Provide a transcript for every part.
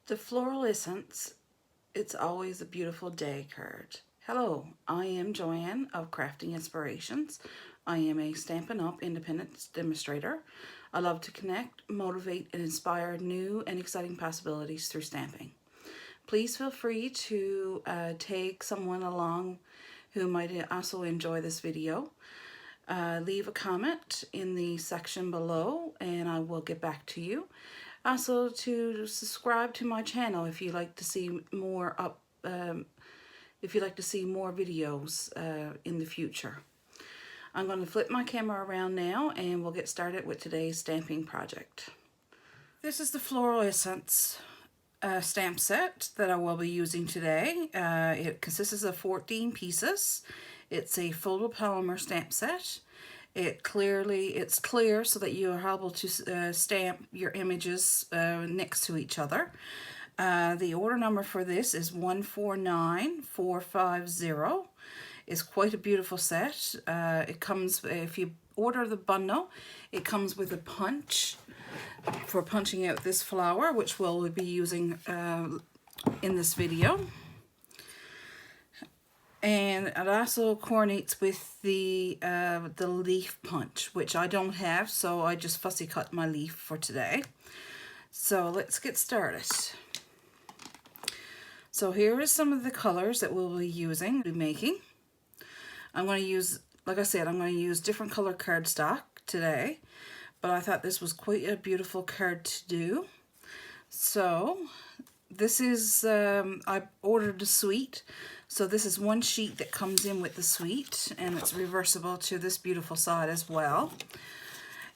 The Floral Essence, It's Always a Beautiful Day card. Hello, I am Joanne of Crafting Inspirations. I am a Stampin Up Independent Demonstrator. I love to connect, motivate, and inspire new and exciting possibilities through stamping. Please feel free to take someone along who might also enjoy this video. Leave a comment in the section below and I will get back to you. Also, to subscribe to my channel if you like to see more videos in the future. I'm going to flip my camera around now and we'll get started with today's stamping project. This is the Floral Essence stamp set that I will be using today. It consists of 14 pieces. It's a photopolymer stamp set. It's clear so that you are able to stamp your images next to each other. The order number for this is 149450. It's quite a beautiful set. It comes, if you order the bundle, it comes with a punch for punching out this flower, which we'll be using in this video. And it also coordinates with the leaf punch, which I don't have, so I just fussy cut my leaf for today. So let's get started. So here is some of the colors that we'll be using, making. I'm going to use, like I said, I'm going to use different color cardstock today, but I thought this was quite a beautiful card to do. So this is, I ordered a suite. So this is one sheet that comes in with the suite, and it's reversible to this beautiful side as well.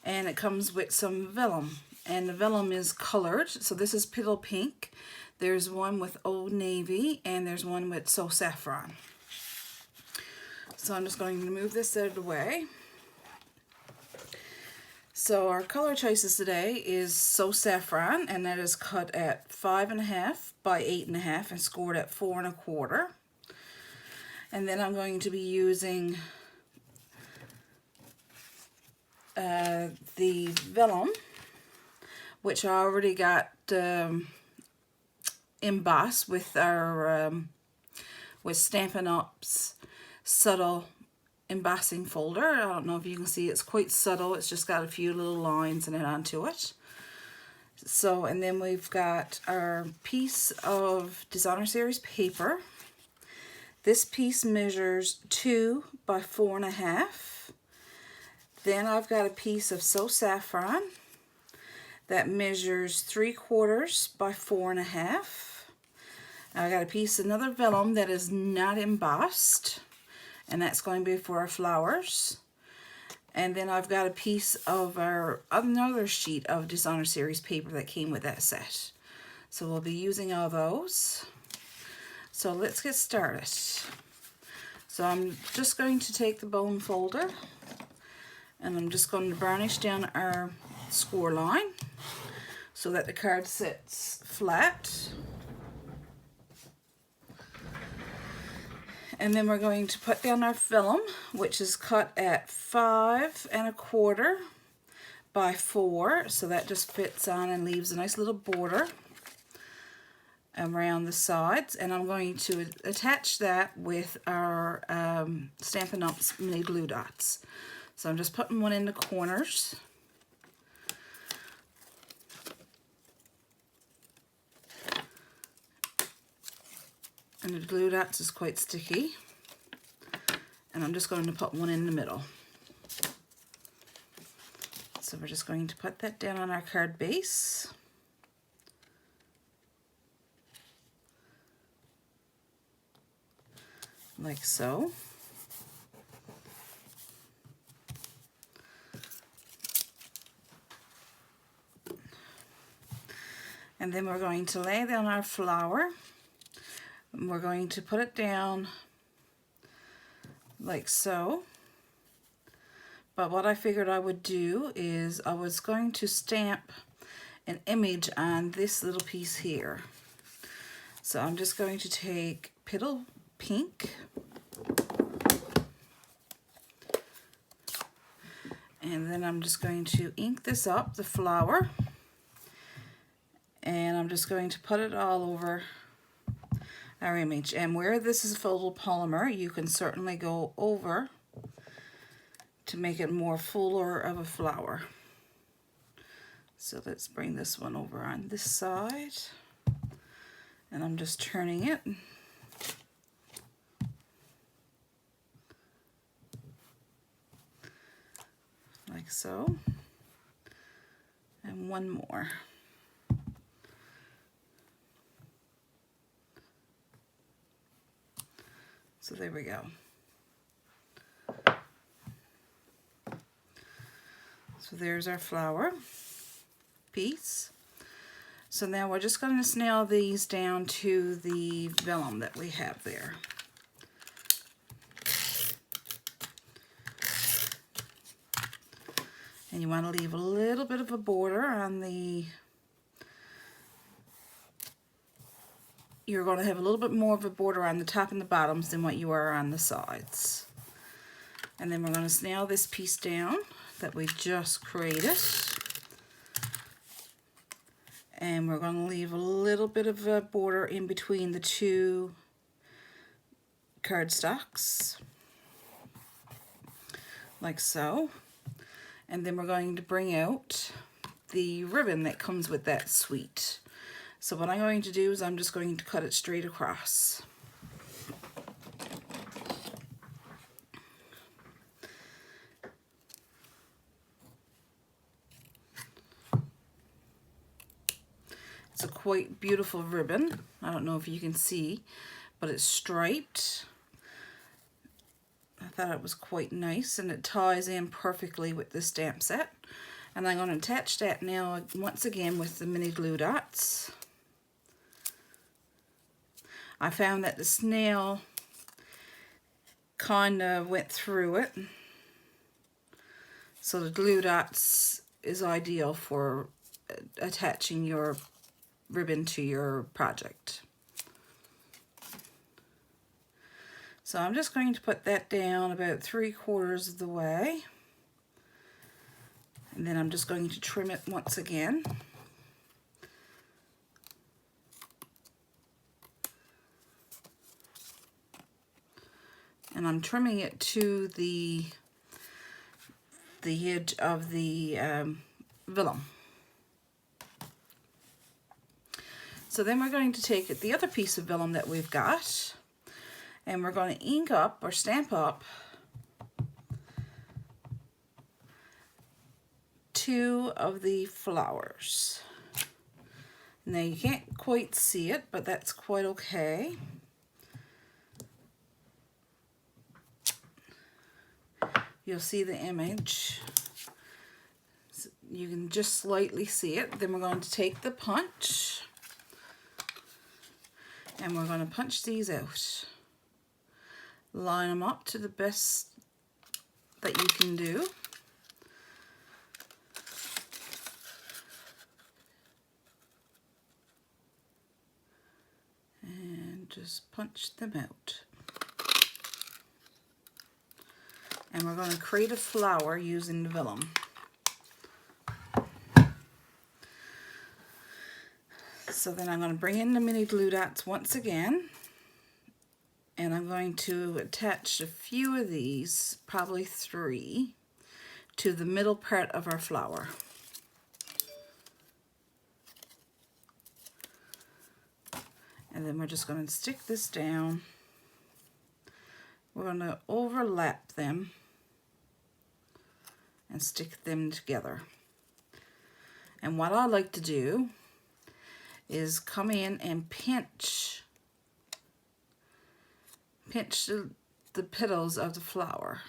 And it comes with some vellum, and the vellum is colored. So this is Petal Pink. There's one with Old Navy, and there's one with So Saffron. So I'm just going to move this out of the way. So our color choices today is So Saffron, and that is cut at 5.5 by 8.5 and scored at 4 1/4. And then I'm going to be using the vellum, which I already got embossed with our with Stampin' Up's subtle embossing folder. I don't know if you can see, it's quite subtle. It's just got a few little lines in it onto it. So, and then we've got our piece of Designer Series paper. This piece measures 2 by 4.5. Then I've got a piece of So Saffron that measures 3/4 by 4.5. I got a piece of another vellum that is not embossed, and that's going to be for our flowers. And then I've got a piece of another sheet of Designer Series paper that came with that set. So we'll be using all those. So let's get started. So I'm just going to take the bone folder and I'm just going to burnish down our score line so that the card sits flat. And then we're going to put down our vellum, which is cut at 5 1/4 by 4. So that just fits on and leaves a nice little border around the sides, and I'm going to attach that with our Stampin' Up's mini glue dots. So I'm just putting one in the corners. And the glue dots is quite sticky. And I'm just going to put one in the middle. So we're just going to put that down on our card base. Like so. And then we're going to lay down our flower, and we're going to put it down like so. But what I figured I would do is I was going to stamp an image on this little piece here. So I'm just going to take Petal Pink, and then I'm just going to ink this up, the flower, and I'm just going to put it all over our image. And where this is photopolymer, you can certainly go over to make it more fuller of a flower. So let's bring this one over on this side. And I'm just turning it. Like so. And one more. So there we go. So there's our flower piece. So now we're just going to snail these down to the vellum that we have there. And you want to leave a little bit of a border on the, you're going to have a little bit more of a border on the top and the bottoms than what you are on the sides. And then we're going to snail this piece down that we just created. And we're going to leave a little bit of a border in between the two cardstocks, like so. And then we're going to bring out the ribbon that comes with that suite. So what I'm going to do is I'm just going to cut it straight across. It's a quite beautiful ribbon. I don't know if you can see, but it's striped. I thought it was quite nice, and it ties in perfectly with the stamp set. And I'm going to attach that now once again with the mini glue dots. I found that the snail kind of went through it, so the glue dots is ideal for attaching your ribbon to your project. So I'm just going to put that down about 3/4 of the way. And then I'm just going to trim it once again. And I'm trimming it to the edge of the vellum. So then we're going to take the other piece of vellum that we've got, and we're going to ink up or stamp up 2 of the flowers. Now you can't quite see it, but that's quite okay. You'll see the image. You can just slightly see it. Then we're going to take the punch and we're going to punch these out. Line them up to the best that you can do. And just punch them out. And we're going to create a flower using the vellum. So then I'm going to bring in the mini glue dots once again, and I'm going to attach a few of these, probably 3, to the middle part of our flower. And then we're just going to stick this down. We're going to overlap them and stick them together. And what I like to do is come in and pinch the petals of the flower.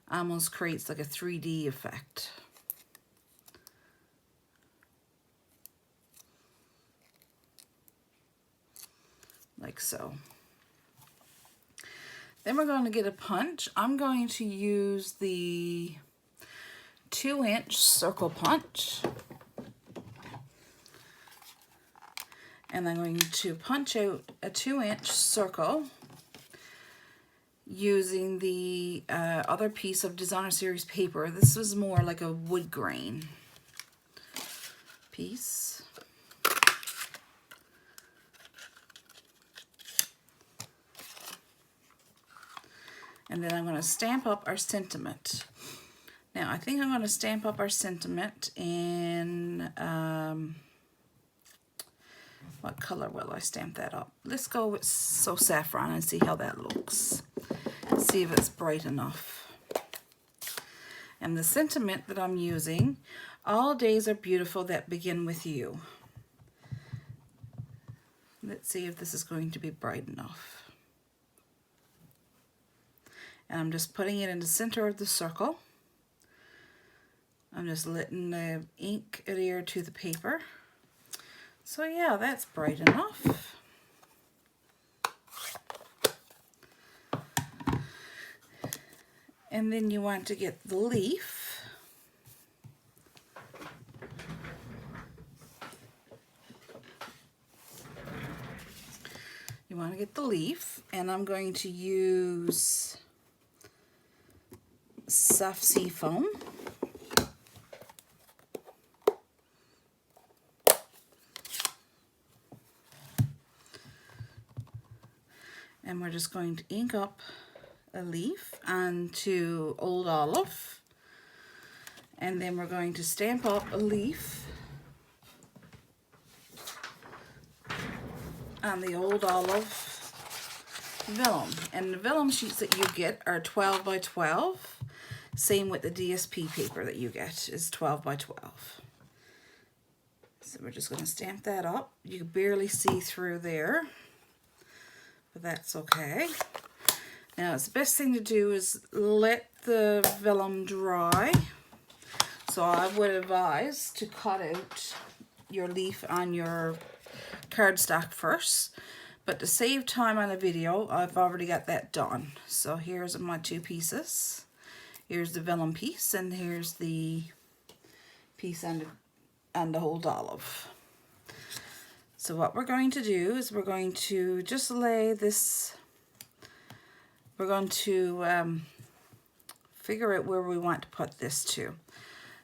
Almost creates like a 3D effect. Like so. Then we're going to get a punch. I'm going to use the 2-inch circle punch. And I'm going to punch out a 2-inch circle using the other piece of Designer Series paper. This was more like a wood grain piece. And then I'm going to stamp up our sentiment. Now I think I'm going to stamp up our sentiment in, what color will I stamp that up? Let's go with Saffron and see how that looks. See if it's bright enough. And the sentiment that I'm using, all days are beautiful that begin with you. Let's see if this is going to be bright enough. And I'm just putting it in the center of the circle. I'm just letting the ink adhere to the paper. So yeah, that's bright enough. And then you want to get the leaf. You want to get the leaf, and I'm going to use soft sea foam. And we're just going to ink up a leaf onto Old Olive. And then we're going to stamp up a leaf on the Old Olive vellum. And the vellum sheets that you get are 12 by 12. Same with the DSP paper that you get is 12 by 12. So we're just going to stamp that up. You can barely see through there, but that's okay. Now it's the best thing to do is let the vellum dry. So I would advise to cut out your leaf on your cardstock first. But to save time on the video, I've already got that done. So here's my two pieces. Here's the vellum piece, and here's the piece on the Old Olive. So what we're going to do is we're going to just lay this, we're going to figure out where we want to put this to.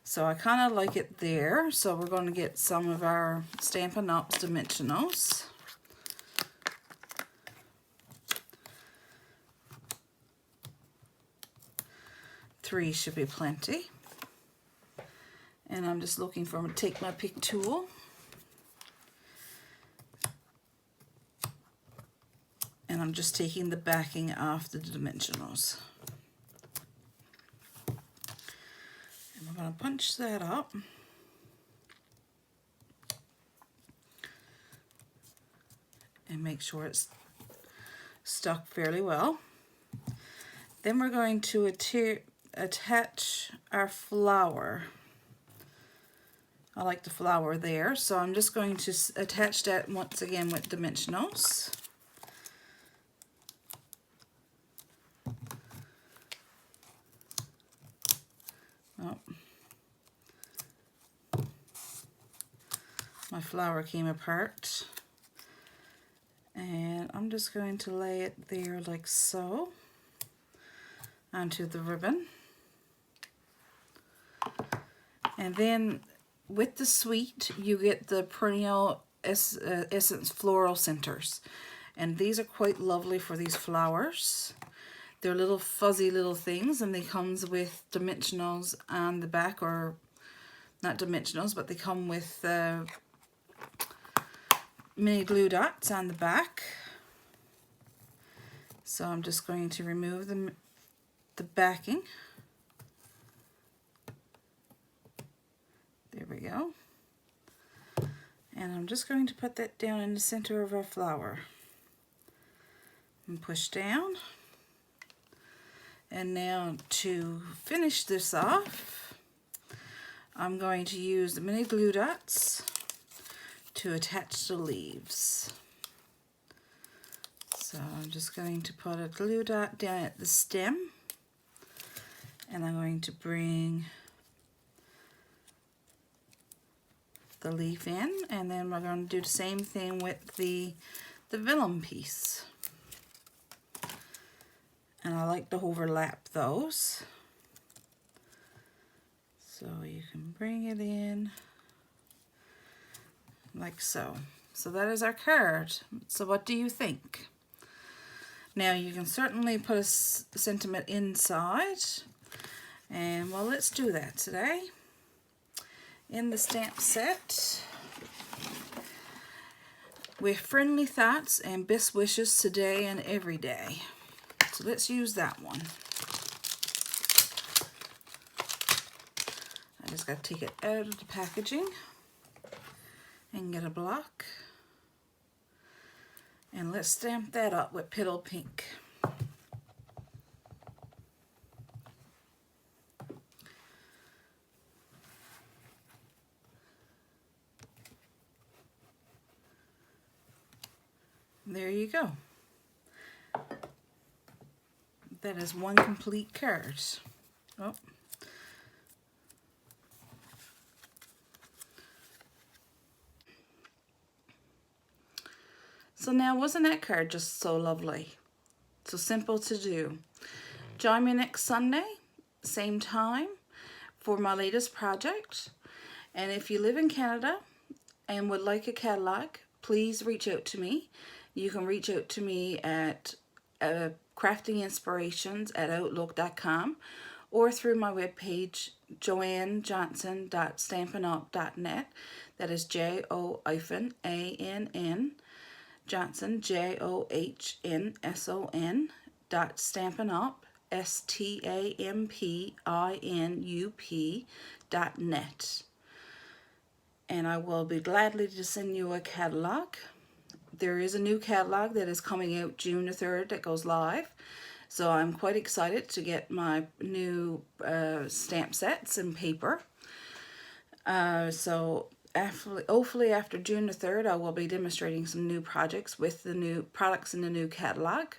So I kind of like it there, so we're going to get some of our Stampin' Up dimensionals. Three should be plenty. And I'm just looking for, take my pick tool. And I'm just taking the backing off the dimensionals. And we're going to punch that up. And make sure it's stuck fairly well. Then we're going to attach our flower. I like the flower there, so I'm just going to attach that once again with dimensionals. Oh. My flower came apart. And I'm just going to lay it there like so onto the ribbon. And then with the suite, you get the Perennial Essence Floral Centers. And these are quite lovely for these flowers. They're little fuzzy little things, and they comes with dimensionals on the back, or not dimensionals, but they come with mini glue dots on the back. So I'm just going to remove the backing. There we go. And I'm just going to put that down in the center of our flower. And push down. And now to finish this off, I'm going to use the mini glue dots to attach the leaves. So I'm just going to put a glue dot down at the stem, and I'm going to bring the leaf in, and then we're going to do the same thing with the vellum piece. And I like to overlap those. So you can bring it in like so. So that is our card. So what do you think? Now you can certainly put a sentiment inside. And well, let's do that today. In the stamp set, with friendly thoughts and best wishes today and every day. So let's use that one. I just got to take it out of the packaging and get a block. And let's stamp that up with Petal Pink. There you go. That is one complete card. Oh. So now, wasn't that card just so lovely? So simple to do. Join me next Sunday, same time, for my latest project. And if you live in Canada and would like a catalog, please reach out to me. You can reach out to me at craftinginspirations@outlook.com or through my webpage, joannejohnson.stampinup.net. That is JOANN Johnson, JOHNSON .Stampinup.net. And I will be gladly to send you a catalog. There is a new catalog that is coming out June the 3rd that goes live. So I'm quite excited to get my new stamp sets and paper. Hopefully after June the 3rd, I will be demonstrating some new projects with the new products in the new catalog.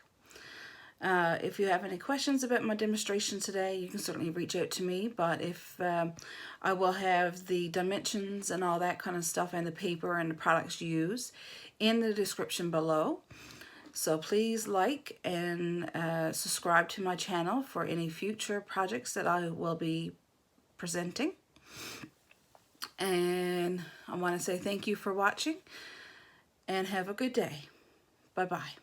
If you have any questions about my demonstration today, you can certainly reach out to me. But if I will have the dimensions and all that kind of stuff and the paper and the products used in the description below. So please like and subscribe to my channel for any future projects that I will be presenting. And I want to say thank you for watching and have a good day. Bye-bye.